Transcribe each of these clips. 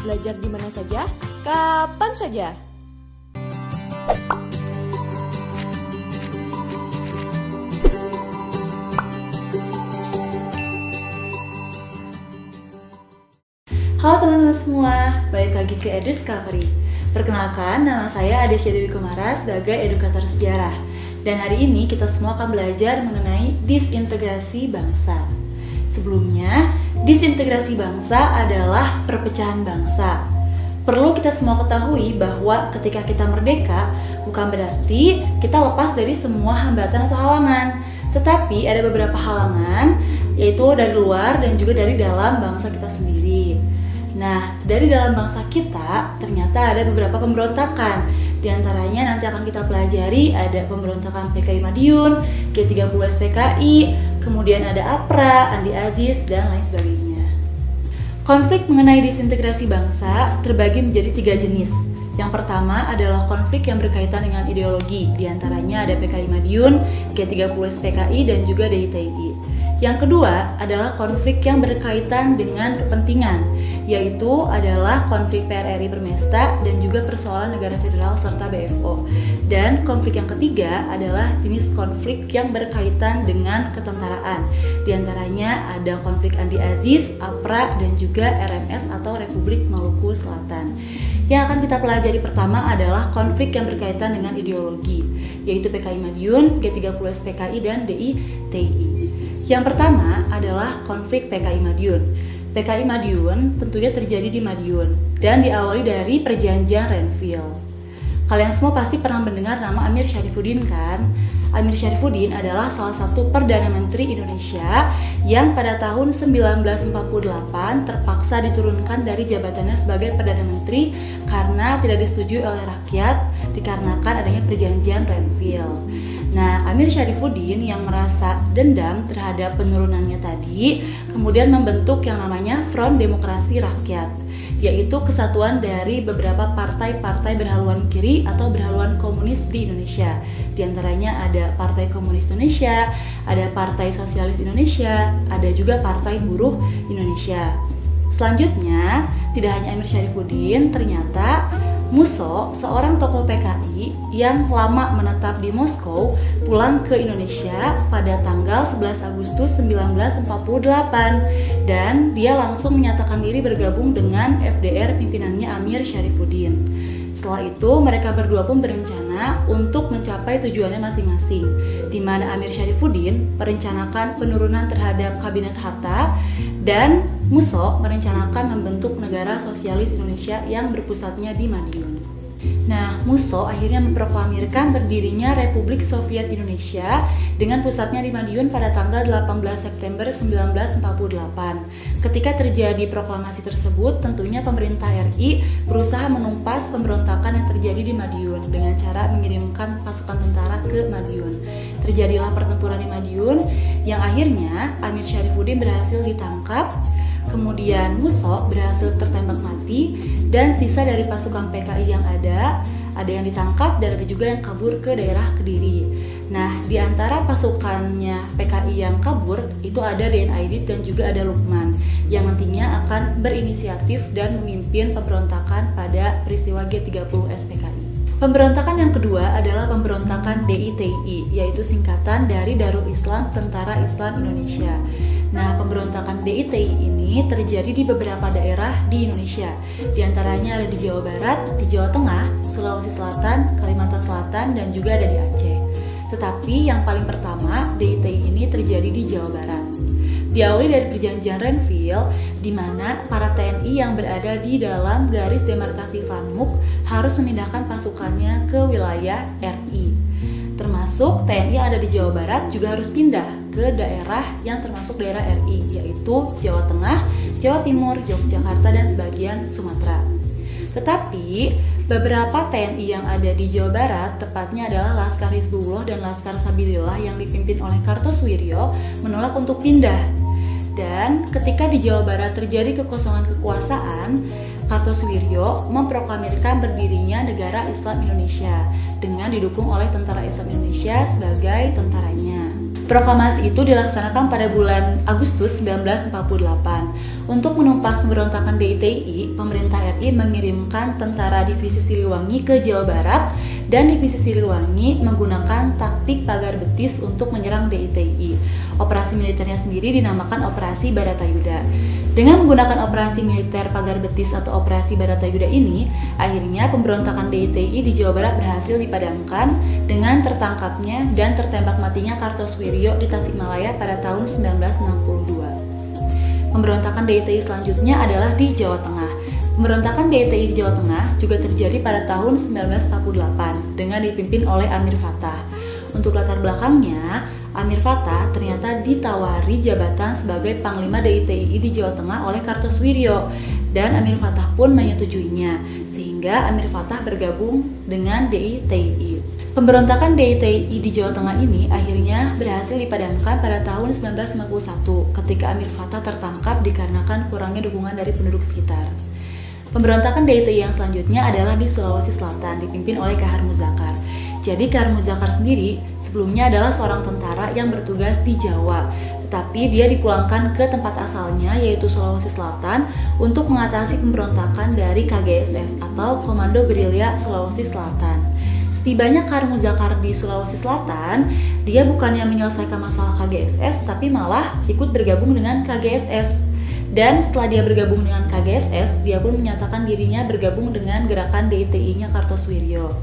belajar di mana saja, kapan saja. Halo teman-teman semua, balik lagi ke EduDiscovery. Perkenalkan, nama saya Adesya Dewi Kumara sebagai edukator sejarah. Dan hari ini kita semua akan belajar mengenai disintegrasi bangsa. Sebelumnya, disintegrasi bangsa adalah perpecahan bangsa. Perlu kita semua ketahui bahwa ketika kita merdeka, bukan berarti kita lepas dari semua hambatan atau halangan. Tetapi ada beberapa halangan, yaitu dari luar dan juga dari dalam bangsa kita sendiri. Nah, dari dalam bangsa kita ternyata ada beberapa pemberontakan. Di antaranya nanti akan kita pelajari ada pemberontakan PKI Madiun, G30S PKI, kemudian ada APRA, Andi Aziz, dan lain sebagainya. Konflik mengenai disintegrasi bangsa terbagi menjadi 3 jenis. Yang pertama adalah konflik yang berkaitan dengan ideologi. Di antaranya ada PKI Madiun, G30S PKI, dan juga DITI. Yang kedua adalah konflik yang berkaitan dengan kepentingan, yaitu adalah konflik PRRI Permesta dan juga persoalan negara federal serta BFO. Dan konflik yang ketiga adalah jenis konflik yang berkaitan dengan ketentaraan. Di antaranya ada konflik Andi Aziz, APRA, dan juga RMS atau Republik Maluku Selatan. Yang akan kita pelajari pertama adalah konflik yang berkaitan dengan ideologi, yaitu PKI Madiun, G30S PKI, dan DITI. Yang pertama adalah konflik PKI Madiun. PKI Madiun tentunya terjadi di Madiun dan diawali dari perjanjian Renville. Kalian semua pasti pernah mendengar nama Amir Syarifuddin kan? Amir Syarifuddin adalah salah satu Perdana Menteri Indonesia yang pada tahun 1948 terpaksa diturunkan dari jabatannya sebagai Perdana Menteri karena tidak disetujui oleh rakyat dikarenakan adanya perjanjian Renville. Nah, Amir Syarifuddin yang merasa dendam terhadap penurunannya tadi kemudian membentuk yang namanya Front Demokrasi Rakyat, yaitu kesatuan dari beberapa partai-partai berhaluan kiri atau berhaluan komunis di Indonesia. Di antaranya ada Partai Komunis Indonesia, ada Partai Sosialis Indonesia, ada juga Partai Buruh Indonesia. Selanjutnya, tidak hanya Amir Syarifuddin, ternyata Musso, seorang tokoh PKI yang lama menetap di Moskow, pulang ke Indonesia pada tanggal 11 Agustus 1948 dan dia langsung menyatakan diri bergabung dengan FDR pimpinannya Amir Syarifuddin. Setelah itu mereka berdua pun berencana untuk mencapai tujuannya masing-masing, di mana Amir Syarifuddin merencanakan penurunan terhadap Kabinet Hatta dan Musso merencanakan membentuk negara sosialis Indonesia yang berpusatnya di Madiun. Nah, Musso akhirnya memproklamirkan berdirinya Republik Soviet Indonesia dengan pusatnya di Madiun pada tanggal 18 September 1948. Ketika terjadi proklamasi tersebut, tentunya pemerintah RI berusaha menumpas pemberontakan yang terjadi di Madiun dengan cara mengirimkan pasukan tentara ke Madiun. Terjadilah pertempuran di Madiun yang akhirnya Amir Syarifuddin berhasil ditangkap. Kemudian Musso berhasil tertembak mati dan sisa dari pasukan PKI yang ada yang ditangkap dan ada juga yang kabur ke daerah Kediri. Nah, di antara pasukannya PKI yang kabur itu ada Dien Aidit dan juga ada Lukman yang nantinya akan berinisiatif dan memimpin pemberontakan pada peristiwa G30S PKI. Pemberontakan yang kedua adalah pemberontakan DITI, yaitu singkatan dari Darul Islam Tentara Islam Indonesia. Nah, pemberontakan DITI ini terjadi di beberapa daerah di Indonesia. Di antaranya ada di Jawa Barat, di Jawa Tengah, Sulawesi Selatan, Kalimantan Selatan, dan juga ada di Aceh. Tetapi yang paling pertama, DITI ini terjadi di Jawa Barat. Diawali dari perjanjian Renville, di mana para TNI yang berada di dalam garis demarkasi Vanmuk harus memindahkan pasukannya ke wilayah RI. Termasuk TNI yang ada di Jawa Barat juga harus pindah ke daerah yang termasuk daerah RI, yaitu Jawa Tengah, Jawa Timur, Yogyakarta, dan sebagian Sumatera. Tetapi beberapa TNI yang ada di Jawa Barat, tepatnya adalah Laskar Hizbullah dan Laskar Sabilillah yang dipimpin oleh Kartosuwiryo, menolak untuk pindah. Dan ketika di Jawa Barat terjadi kekosongan kekuasaan, Kartosuwiryo memproklamirkan berdirinya Negara Islam Indonesia dengan didukung oleh Tentara Islam Indonesia sebagai tentaranya. Proklamasi itu dilaksanakan pada bulan Agustus 1948. Untuk menumpas pemberontakan DITI, pemerintah RI mengirimkan tentara divisi Siliwangi ke Jawa Barat dan divisi Siliwangi menggunakan taktik pagar betis untuk menyerang DITI. Operasi militernya sendiri dinamakan Operasi Baratayuda. Dengan menggunakan operasi militer pagar betis atau Operasi Baratayuda ini, akhirnya pemberontakan DITI di Jawa Barat berhasil dipadamkan dengan tertangkapnya dan tertembak matinya Kartosuwiryo di Tasikmalaya pada tahun 1962. Pemberontakan DITI selanjutnya adalah di Jawa Tengah. Pemberontakan DITI di Jawa Tengah juga terjadi pada tahun 1948 dengan dipimpin oleh Amir Fattah. Untuk latar belakangnya, Amir Fattah ternyata ditawari jabatan sebagai Panglima DITI di Jawa Tengah oleh Kartosuwiryo dan Amir Fattah pun menyetujuinya, sehingga Amir Fattah bergabung dengan DITI. Pemberontakan DITI di Jawa Tengah ini akhirnya berhasil dipadamkan pada tahun 1951 ketika Amir Fattah tertangkap dikarenakan kurangnya dukungan dari penduduk sekitar. Pemberontakan DITI yang selanjutnya adalah di Sulawesi Selatan dipimpin oleh Kahar Muzakar. Jadi Kahar Muzakar sendiri sebelumnya adalah seorang tentara yang bertugas di Jawa, tetapi dia dipulangkan ke tempat asalnya yaitu Sulawesi Selatan untuk mengatasi pemberontakan dari KGSS atau Komando Gerilya Sulawesi Selatan. Setibanya Kahar Muzakar di Sulawesi Selatan, dia bukannya menyelesaikan masalah KGSS tapi malah ikut bergabung dengan KGSS. Dan setelah dia bergabung dengan KGSS, dia pun menyatakan dirinya bergabung dengan gerakan DITI-nya Kartosuwiryo.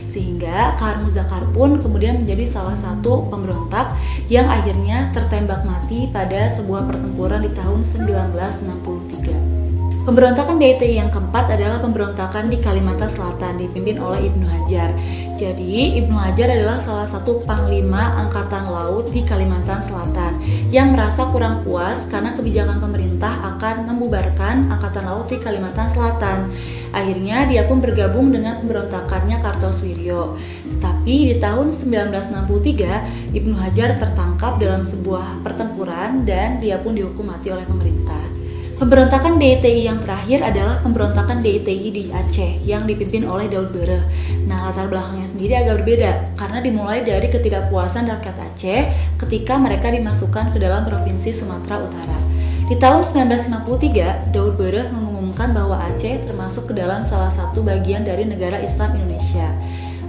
Sehingga Kahar Muzakar pun kemudian menjadi salah satu pemberontak yang akhirnya tertembak mati pada sebuah pertempuran di tahun 1963. Pemberontakan DITI yang keempat adalah pemberontakan di Kalimantan Selatan dipimpin oleh Ibnu Hajar. Jadi Ibnu Hajar adalah salah satu panglima angkatan laut di Kalimantan Selatan yang merasa kurang puas karena kebijakan pemerintah akan membubarkan angkatan laut di Kalimantan Selatan. Akhirnya dia pun bergabung dengan pemberontakannya Kartosuwiryo. Tetapi di tahun 1963 Ibnu Hajar tertangkap dalam sebuah pertempuran dan dia pun dihukum mati oleh pemerintah. Pemberontakan DITI yang terakhir adalah pemberontakan DITI di Aceh yang dipimpin oleh Daud Bereh. Nah, latar belakangnya sendiri agak berbeda karena dimulai dari ketidakpuasan rakyat Aceh ketika mereka dimasukkan ke dalam Provinsi Sumatera Utara. Di tahun 1953, Daud Bereh mengumumkan bahwa Aceh termasuk ke dalam salah satu bagian dari negara Islam Indonesia.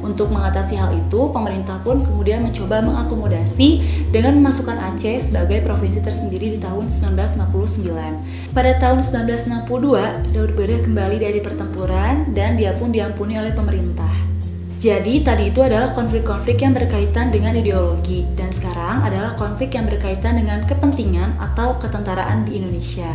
Untuk mengatasi hal itu, pemerintah pun kemudian mencoba mengakomodasi dengan memasukkan Aceh sebagai provinsi tersendiri di tahun 1959. Pada tahun 1962, Daud Bereh kembali dari pertempuran dan dia pun diampuni oleh pemerintah. Jadi tadi itu adalah konflik-konflik yang berkaitan dengan ideologi dan sekarang adalah konflik yang berkaitan dengan kepentingan atau ketentaraan di Indonesia.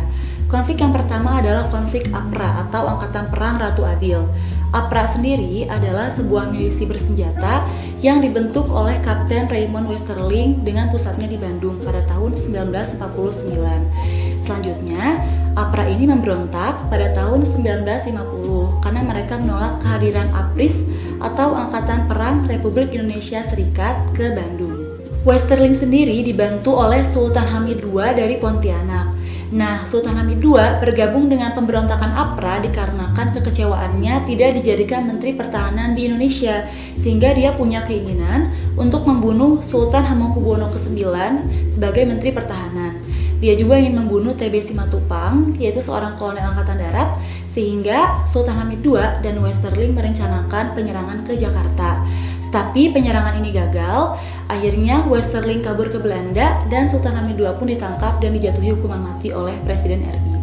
Konflik yang pertama adalah konflik APRA atau Angkatan Perang Ratu Adil. APRA sendiri adalah sebuah milisi bersenjata yang dibentuk oleh Kapten Raymond Westerling dengan pusatnya di Bandung pada tahun 1949. Selanjutnya, APRA ini memberontak pada tahun 1950 karena mereka menolak kehadiran APRIS atau Angkatan Perang Republik Indonesia Serikat ke Bandung. Westerling sendiri dibantu oleh Sultan Hamid II dari Pontianak. Nah, Sultan Hamid II bergabung dengan pemberontakan APRA dikarenakan kekecewaannya tidak dijadikan Menteri Pertahanan di Indonesia, sehingga dia punya keinginan untuk membunuh Sultan Hamengkubuwono ke-9 sebagai Menteri Pertahanan. Dia juga ingin membunuh TB Simatupang, yaitu seorang kolonel Angkatan Darat, sehingga Sultan Hamid II dan Westerling merencanakan penyerangan ke Jakarta. Tapi penyerangan ini gagal, akhirnya Westerling kabur ke Belanda dan Sultan Hamid II pun ditangkap dan dijatuhi hukuman mati oleh Presiden RI.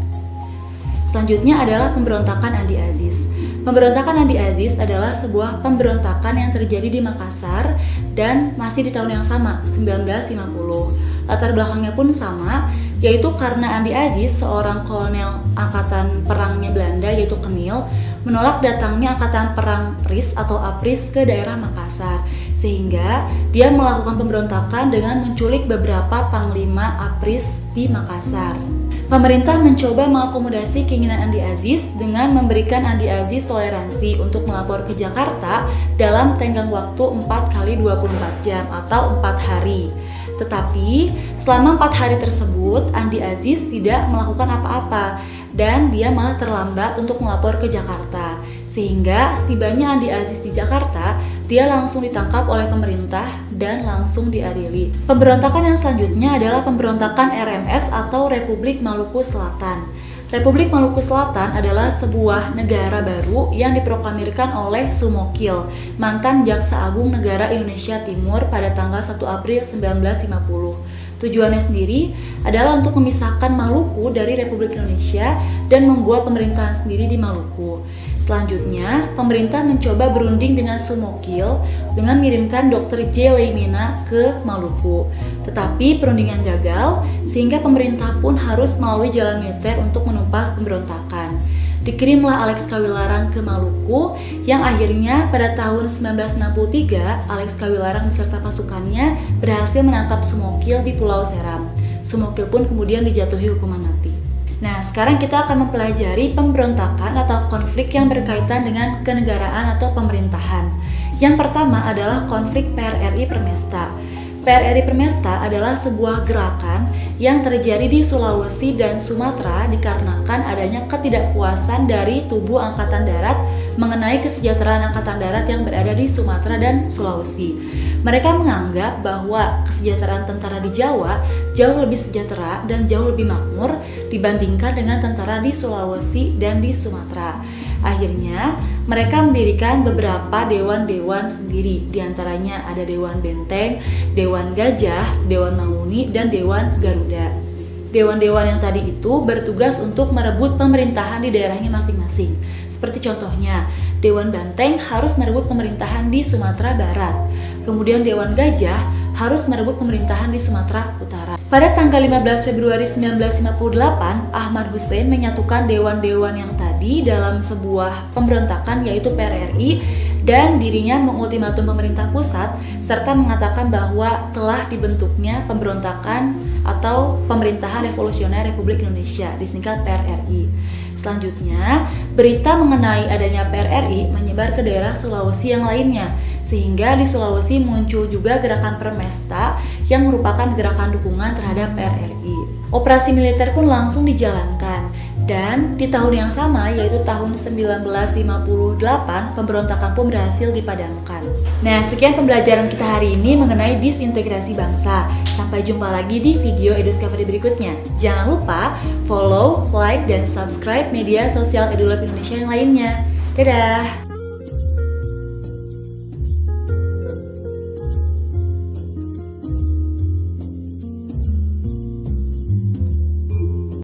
Selanjutnya adalah pemberontakan Andi Aziz. Pemberontakan Andi Aziz adalah sebuah pemberontakan yang terjadi di Makassar dan masih di tahun yang sama, 1950. Latar belakangnya pun sama, yaitu karena Andi Aziz, seorang kolonel angkatan perangnya Belanda yaitu Kenil, menolak datangnya angkatan perang RIS atau APRIS ke daerah Makassar, sehingga dia melakukan pemberontakan dengan menculik beberapa panglima APRIS di Makassar. Pemerintah mencoba mengakomodasi keinginan Andi Aziz dengan memberikan Andi Aziz toleransi untuk melapor ke Jakarta dalam tenggang waktu 4x24 jam atau 4 hari. Tetapi selama 4 hari tersebut Andi Aziz tidak melakukan apa-apa dan dia malah terlambat untuk melapor ke Jakarta, Sehingga setibanya Andi Aziz di Jakarta, dia langsung ditangkap oleh pemerintah dan langsung diadili. Pemberontakan yang selanjutnya adalah pemberontakan RMS atau Republik Maluku Selatan. Republik Maluku Selatan adalah sebuah negara baru yang diproklamirkan oleh Sumokil, mantan Jaksa Agung Negara Indonesia Timur pada tanggal 1 April 1950. Tujuannya sendiri adalah untuk memisahkan Maluku dari Republik Indonesia dan membuat pemerintahan sendiri di Maluku. Selanjutnya, pemerintah mencoba berunding dengan Sumokil dengan mengirimkan Dr. J. Leimena ke Maluku. Tetapi perundingan gagal, sehingga pemerintah pun harus melalui jalan militer untuk menumpas pemberontakan. Dikirimlah Alex Kawilarang ke Maluku, yang akhirnya pada tahun 1963, Alex Kawilarang beserta pasukannya berhasil menangkap Sumokil di Pulau Seram. Sumokil pun kemudian dijatuhi hukuman mati. Nah, sekarang kita akan mempelajari pemberontakan atau konflik yang berkaitan dengan kenegaraan atau pemerintahan. Yang pertama adalah konflik PRRI Permesta. PRRI Permesta adalah sebuah gerakan yang terjadi di Sulawesi dan Sumatera dikarenakan adanya ketidakpuasan dari tubuh Angkatan Darat mengenai kesejahteraan Angkatan Darat yang berada di Sumatera dan Sulawesi. Mereka menganggap bahwa kesejahteraan tentara di Jawa jauh lebih sejahtera dan jauh lebih makmur dibandingkan dengan tentara di Sulawesi dan di Sumatera. Akhirnya, mereka mendirikan beberapa dewan-dewan sendiri. Di antaranya ada Dewan Benteng, Dewan Gajah, Dewan Manguni, dan Dewan Garuda. Dewan-dewan yang tadi itu bertugas untuk merebut pemerintahan di daerahnya masing-masing. Seperti contohnya, Dewan Banteng harus merebut pemerintahan di Sumatera Barat. Kemudian Dewan Gajah harus merebut pemerintahan di Sumatera Utara. Pada tanggal 15 Februari 1958, Ahmad Hussein menyatukan dewan-dewan yang tadi dalam sebuah pemberontakan yaitu PRRI, dan dirinya mengultimatum pemerintah pusat serta mengatakan bahwa telah dibentuknya pemberontakan atau Pemerintahan Revolusioner Republik Indonesia, disingkat PRRI. Selanjutnya, berita mengenai adanya PRRI menyebar ke daerah Sulawesi yang lainnya, sehingga di Sulawesi muncul juga gerakan Permesta yang merupakan gerakan dukungan terhadap PRRI. Operasi militer pun langsung dijalankan, dan di tahun yang sama yaitu tahun 1958 pemberontakan pun berhasil dipadamkan. Nah, sekian pembelajaran kita hari ini mengenai disintegrasi bangsa. Sampai jumpa lagi di video Eduscovery berikutnya. Jangan lupa follow, like, dan subscribe media sosial EduLab Indonesia yang lainnya. Dadah!